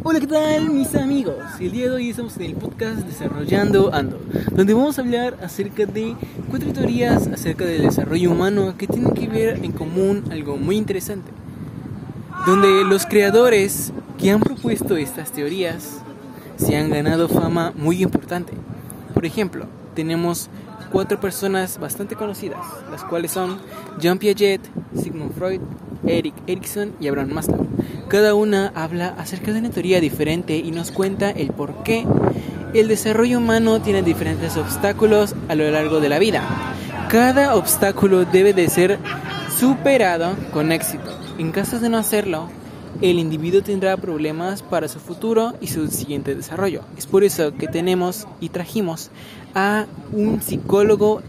Hola, ¿qué tal mis amigos? El día de hoy estamos en el podcast Desarrollando Ando, donde vamos a hablar acerca de 4 teorías acerca del desarrollo humano que tienen que ver en común algo muy interesante, donde los creadores que han propuesto estas teorías se han ganado fama muy importante. Por ejemplo, tenemos 4 personas bastante conocidas, las cuales son Jean Piaget, Sigmund Freud, Erik Erikson y Abraham Maslow. Cada una habla acerca de una teoría diferente y nos cuenta el por qué el desarrollo humano tiene diferentes obstáculos a lo largo de la vida. Cada obstáculo debe de ser superado con éxito. En caso de no hacerlo, el individuo tendrá problemas para su futuro y su siguiente desarrollo. Es por eso que tenemos y trajimos a un psicólogo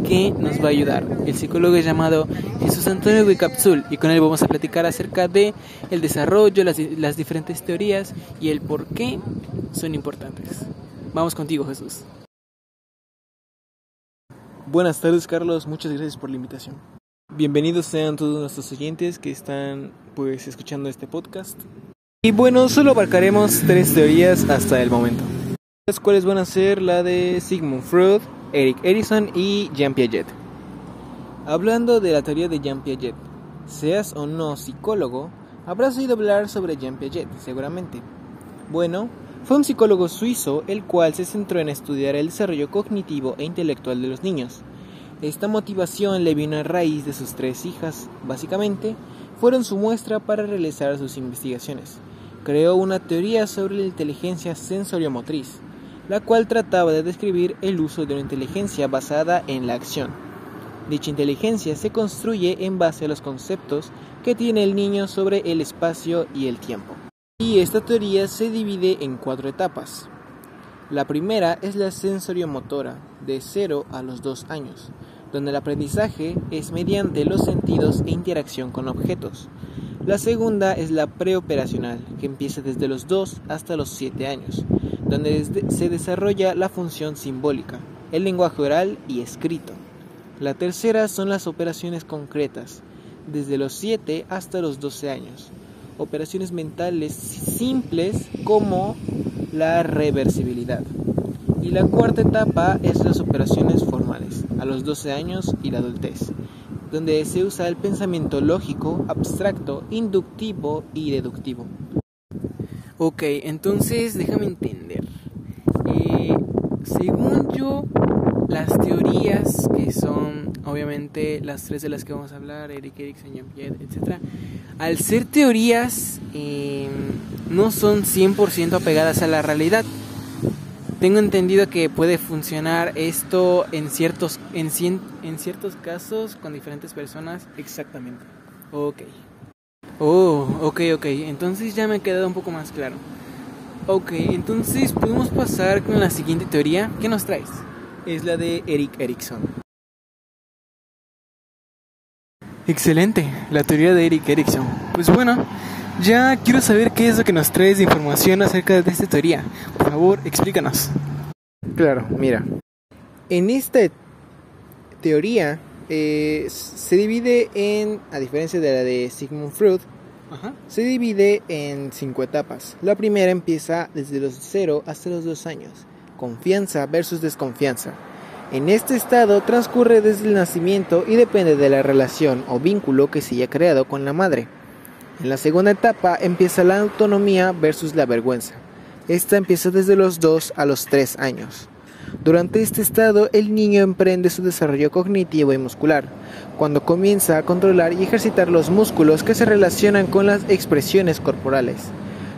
que nos va a ayudar. El psicólogo es llamado Jesús Antonio Guicapsul y con él vamos a platicar acerca de el desarrollo, las diferentes teorías y el por qué son importantes. Vamos contigo, Jesús. Buenas tardes, Carlos, muchas gracias por la invitación. Bienvenidos sean todos nuestros oyentes que están escuchando este podcast. Y bueno, solo abarcaremos 3 teorías hasta el momento, las cuales van a ser la de Sigmund Freud, Erik Erikson y Jean Piaget. Hablando de la teoría de Jean Piaget, seas o no psicólogo, habrás oído hablar sobre Jean Piaget, seguramente. Bueno, fue un psicólogo suizo el cual se centró en estudiar el desarrollo cognitivo e intelectual de los niños. Esta motivación le vino a raíz de sus 3 hijas, básicamente, fueron su muestra para realizar sus investigaciones. Creó una teoría sobre la inteligencia sensoriomotriz, la cual trataba de describir el uso de una inteligencia basada en la acción. Dicha inteligencia se construye en base a los conceptos que tiene el niño sobre el espacio y el tiempo. Y esta teoría se divide en 4 etapas. La primera es la sensoriomotora, de 0 a los 2 años, donde el aprendizaje es mediante los sentidos e interacción con objetos. La segunda es la preoperacional, que empieza desde los 2 hasta los 7 años, donde se desarrolla la función simbólica, el lenguaje oral y escrito. La tercera son las operaciones concretas, desde los 7 hasta los 12 años, operaciones mentales simples como la reversibilidad. Y la cuarta etapa es las operaciones formales, a los 12 años y la adultez, donde se usa el pensamiento lógico, abstracto, inductivo y deductivo. Ok, entonces déjame entender. Según yo, las teorías que son obviamente las 3 de las que vamos a hablar, Erik Erikson, Jean Piaget, etc., al ser teorías no son 100% apegadas a la realidad. Tengo entendido que puede funcionar esto en ciertos casos con diferentes personas. Exactamente. Ok. Ok. Entonces ya me ha quedado un poco más claro. Ok, entonces podemos pasar con la siguiente teoría. ¿Qué nos traes? Es la de Erik Erikson. Excelente, la teoría de Erik Erikson. Pues bueno, ya quiero saber qué es lo que nos traes de información acerca de esta teoría. Por favor, explícanos. Claro, mira. En esta teoría se divide a diferencia de la de Sigmund Freud, se divide en 5 etapas. La primera empieza desde los 0 hasta los 2 años. Confianza versus desconfianza. En este estado transcurre desde el nacimiento y depende de la relación o vínculo que se haya creado con la madre. En la segunda etapa empieza la autonomía versus la vergüenza. Esta empieza desde los 2 a los 3 años. Durante este estado, el niño emprende su desarrollo cognitivo y muscular, cuando comienza a controlar y ejercitar los músculos que se relacionan con las expresiones corporales.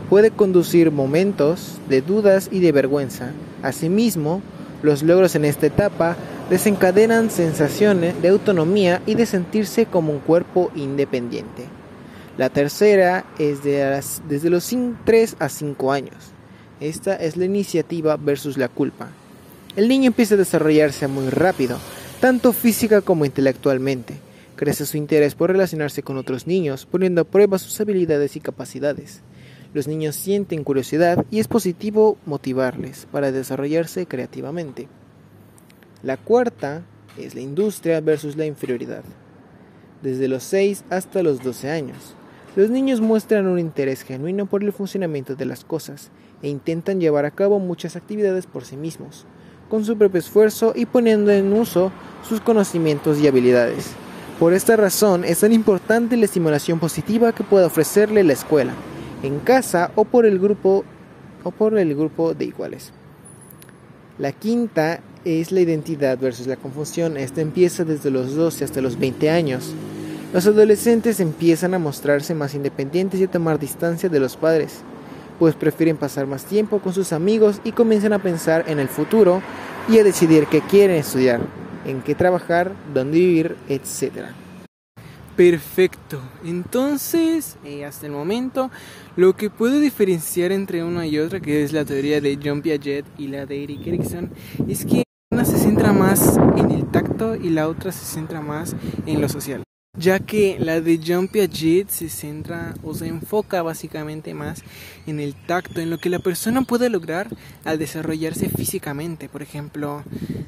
Puede conducir momentos de dudas y de vergüenza. Asimismo, los logros en esta etapa desencadenan sensaciones de autonomía y de sentirse como un cuerpo independiente. La tercera es desde los 3 a 5 años. Esta es la iniciativa versus la culpa. El niño empieza a desarrollarse muy rápido, tanto física como intelectualmente. Crece su interés por relacionarse con otros niños, poniendo a prueba sus habilidades y capacidades. Los niños sienten curiosidad y es positivo motivarles para desarrollarse creativamente. La cuarta es la industria versus la inferioridad. Desde los 6 hasta los 12 años. Los niños muestran un interés genuino por el funcionamiento de las cosas e intentan llevar a cabo muchas actividades por sí mismos, con su propio esfuerzo y poniendo en uso sus conocimientos y habilidades. Por esta razón es tan importante la estimulación positiva que pueda ofrecerle la escuela, en casa o por el grupo de iguales. La quinta es la identidad versus la confusión. Esta empieza desde los 12 hasta los 20 años. Los adolescentes empiezan a mostrarse más independientes y a tomar distancia de los padres, pues prefieren pasar más tiempo con sus amigos y comienzan a pensar en el futuro y a decidir qué quieren estudiar, en qué trabajar, dónde vivir, etc. Perfecto. Entonces, hasta el momento, lo que puedo diferenciar entre una y otra, que es la teoría de Jean Piaget y la de Erik Erikson, es que una se centra más en el tacto y la otra se centra más en lo social. Ya que la de Jean Piaget se centra o se enfoca básicamente más en el tacto, en lo que la persona puede lograr al desarrollarse físicamente. Por ejemplo,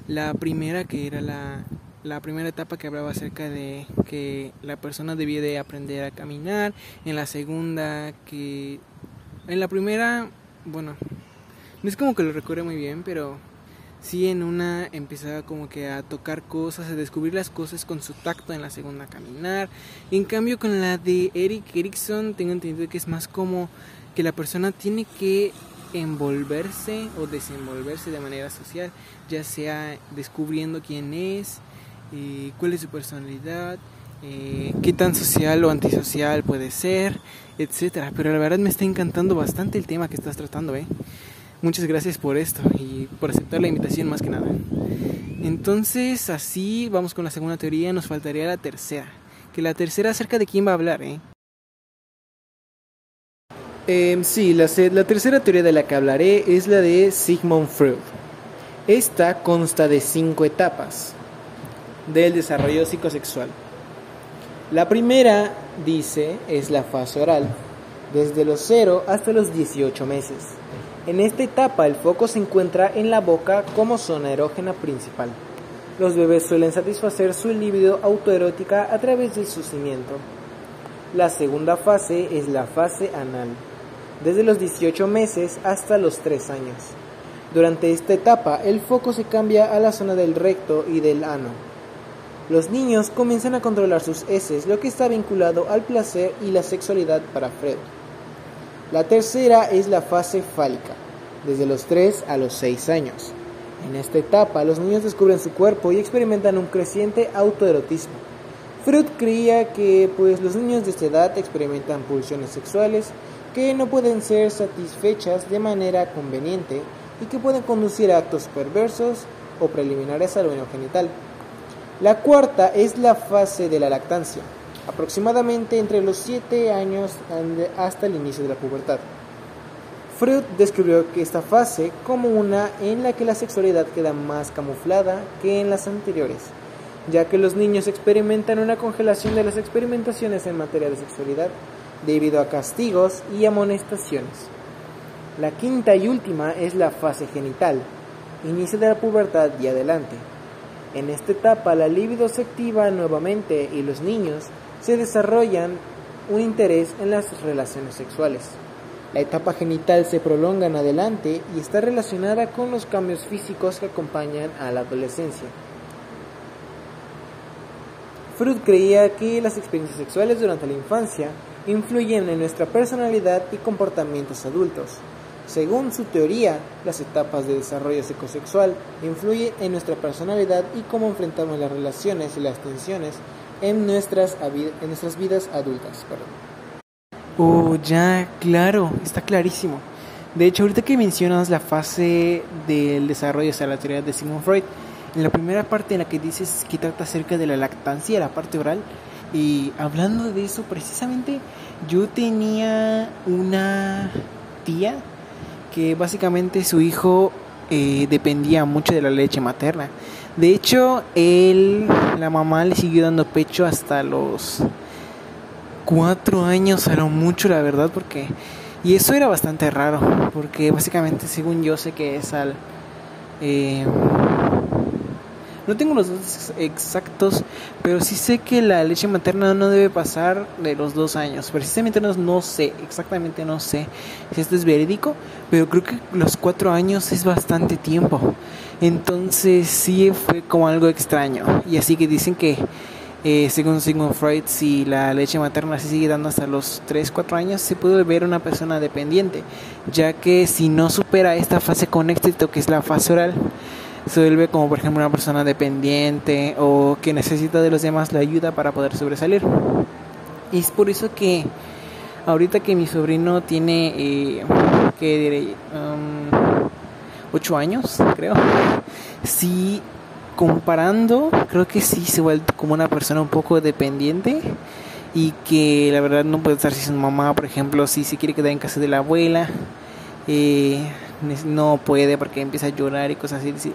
la primera, que era la primera etapa, que hablaba acerca de que la persona debía de aprender a caminar. En la segunda, que en la primera, bueno, no es como que lo recuerde muy bien, pero sí, en una empezaba como que a tocar cosas, a descubrir las cosas con su tacto. En la segunda, a caminar. En cambio, con la de Erik Erikson tengo entendido que es más como que la persona tiene que envolverse o desenvolverse de manera social, ya sea descubriendo quién es, cuál es su personalidad, qué tan social o antisocial puede ser, etcétera. Pero la verdad me está encantando bastante el tema que estás tratando, Muchas gracias por esto y por aceptar la invitación, más que nada. Entonces, así vamos con la segunda teoría. Nos faltaría la tercera, que la tercera acerca de quién va a hablar, Sí, la tercera teoría de la que hablaré es la de Sigmund Freud. Esta consta de 5 etapas del desarrollo psicosexual. La primera, dice, es la fase oral, desde los 0 hasta los 18 meses. En esta etapa el foco se encuentra en la boca como zona erógena principal. Los bebés suelen satisfacer su libido autoerótica a través del sucimiento. La segunda fase es la fase anal, desde los 18 meses hasta los 3 años. Durante esta etapa el foco se cambia a la zona del recto y del ano. Los niños comienzan a controlar sus heces, lo que está vinculado al placer y la sexualidad para Freud. La tercera es la fase fálica, desde los 3 a los 6 años. En esta etapa, los niños descubren su cuerpo y experimentan un creciente autoerotismo. Freud creía que los niños de esta edad experimentan pulsiones sexuales que no pueden ser satisfechas de manera conveniente y que pueden conducir a actos perversos o preliminares al órgano genital. La cuarta es la fase de la lactancia, aproximadamente entre los 7 años hasta el inicio de la pubertad. Freud describió que esta fase como una en la que la sexualidad queda más camuflada que en las anteriores, ya que los niños experimentan una congelación de las experimentaciones en materia de sexualidad debido a castigos y amonestaciones. La quinta y última es la fase genital, inicio de la pubertad y adelante. En esta etapa la libido se activa nuevamente y los niños se desarrollan un interés en las relaciones sexuales. La etapa genital se prolonga en adelante y está relacionada con los cambios físicos que acompañan a la adolescencia. Freud creía que las experiencias sexuales durante la infancia influyen en nuestra personalidad y comportamientos adultos. Según su teoría, las etapas de desarrollo psicosexual influyen en nuestra personalidad y cómo enfrentamos las relaciones y las tensiones en nuestras vidas adultas. Oh, ya, claro, está clarísimo. De hecho, ahorita que mencionas la fase del desarrollo, o sea, la teoría de Sigmund Freud, en la primera parte en la que dices que trata acerca de la lactancia, la parte oral, y hablando de eso precisamente, yo tenía una tía que básicamente su hijo dependía mucho de la leche materna. De hecho, la mamá le siguió dando pecho hasta los 4 años, a lo mucho, la verdad, y eso era bastante raro, porque básicamente, según yo sé que es No tengo los datos exactos, pero sí sé que la leche materna no debe pasar de los 2 años. Precisamente no sé, exactamente no sé si esto es verídico, pero creo que los 4 años es bastante tiempo. Entonces sí fue como algo extraño. Y así que dicen que según Sigmund Freud, si la leche materna se sigue dando hasta los 3-4 años, se puede volver una persona dependiente, ya que si no supera esta fase con éxito, que es la fase oral, se vuelve como por ejemplo una persona dependiente o que necesita de los demás la ayuda para poder sobresalir. Y es por eso que ahorita que mi sobrino tiene, ¿qué diré? 8 años, creo. Sí, comparando, creo que sí se vuelve como una persona un poco dependiente y que la verdad no puede estar sin su mamá, por ejemplo, si se quiere quedar en casa de la abuela, no puede porque empieza a llorar y cosas así, dice,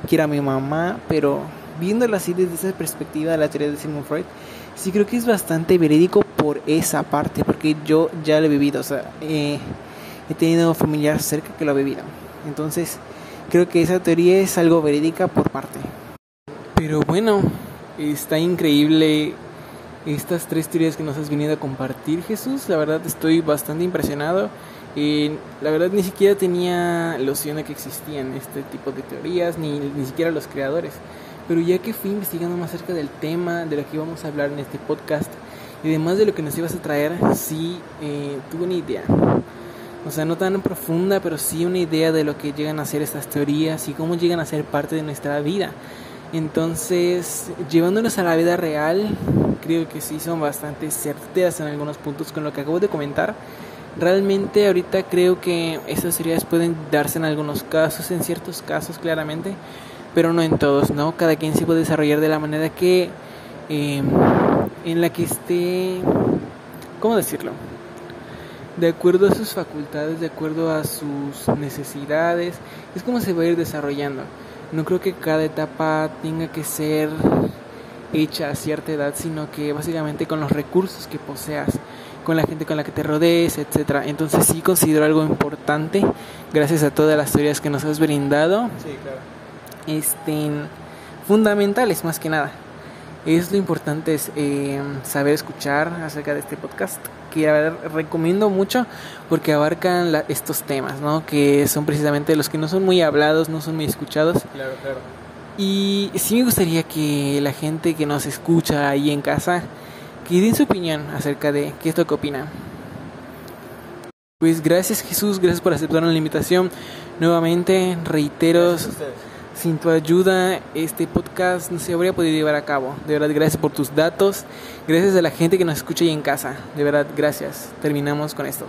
quiero a mi mamá, pero viéndolo así desde esa perspectiva de la teoría de Sigmund Freud, sí creo que es bastante verídico por esa parte, porque yo ya lo he vivido, o sea, he tenido familiares cerca que lo ha vivido, entonces creo que esa teoría es algo verídica por parte. Pero bueno, está increíble estas 3 teorías que nos has venido a compartir, Jesús. La verdad estoy bastante impresionado. La verdad ni siquiera tenía noción de que existían este tipo de teorías, ni siquiera los creadores. Pero ya que fui investigando más acerca del tema, de lo que íbamos a hablar en este podcast, y además de lo que nos ibas a traer, sí tuve una idea. O sea, no tan profunda, pero sí una idea de lo que llegan a ser estas teorías y cómo llegan a ser parte de nuestra vida. Entonces, llevándonos a la vida real, creo que sí son bastante certeras en algunos puntos con lo que acabo de comentar. Realmente ahorita creo que esas teorías pueden darse en algunos casos, en ciertos casos claramente, pero no en todos, ¿no? Cada quien se puede desarrollar de la manera que en la que esté, ¿cómo decirlo? De acuerdo a sus facultades, de acuerdo a sus necesidades, es como se va a ir desarrollando. No creo que cada etapa tenga que ser hecha a cierta edad, sino que básicamente con los recursos que poseas, con la gente con la que te rodees, etcétera. Entonces sí considero algo importante, gracias a todas las teorías que nos has brindado. Sí, claro. Fundamentales más que nada. Es lo importante es saber escuchar acerca de este podcast, que a ver, recomiendo mucho porque abarcan estos temas, ¿no? Que son precisamente los que no son muy hablados, no son muy escuchados. Claro, claro. Y sí me gustaría que la gente que nos escucha ahí en casa, que den su opinión acerca de qué es lo que opinan. Pues gracias, Jesús, gracias por aceptar la invitación. Nuevamente reitero, sin tu ayuda este podcast no se habría podido llevar a cabo. De verdad, gracias por tus datos, gracias a la gente que nos escucha ahí en casa. De verdad, gracias. Terminamos con esto.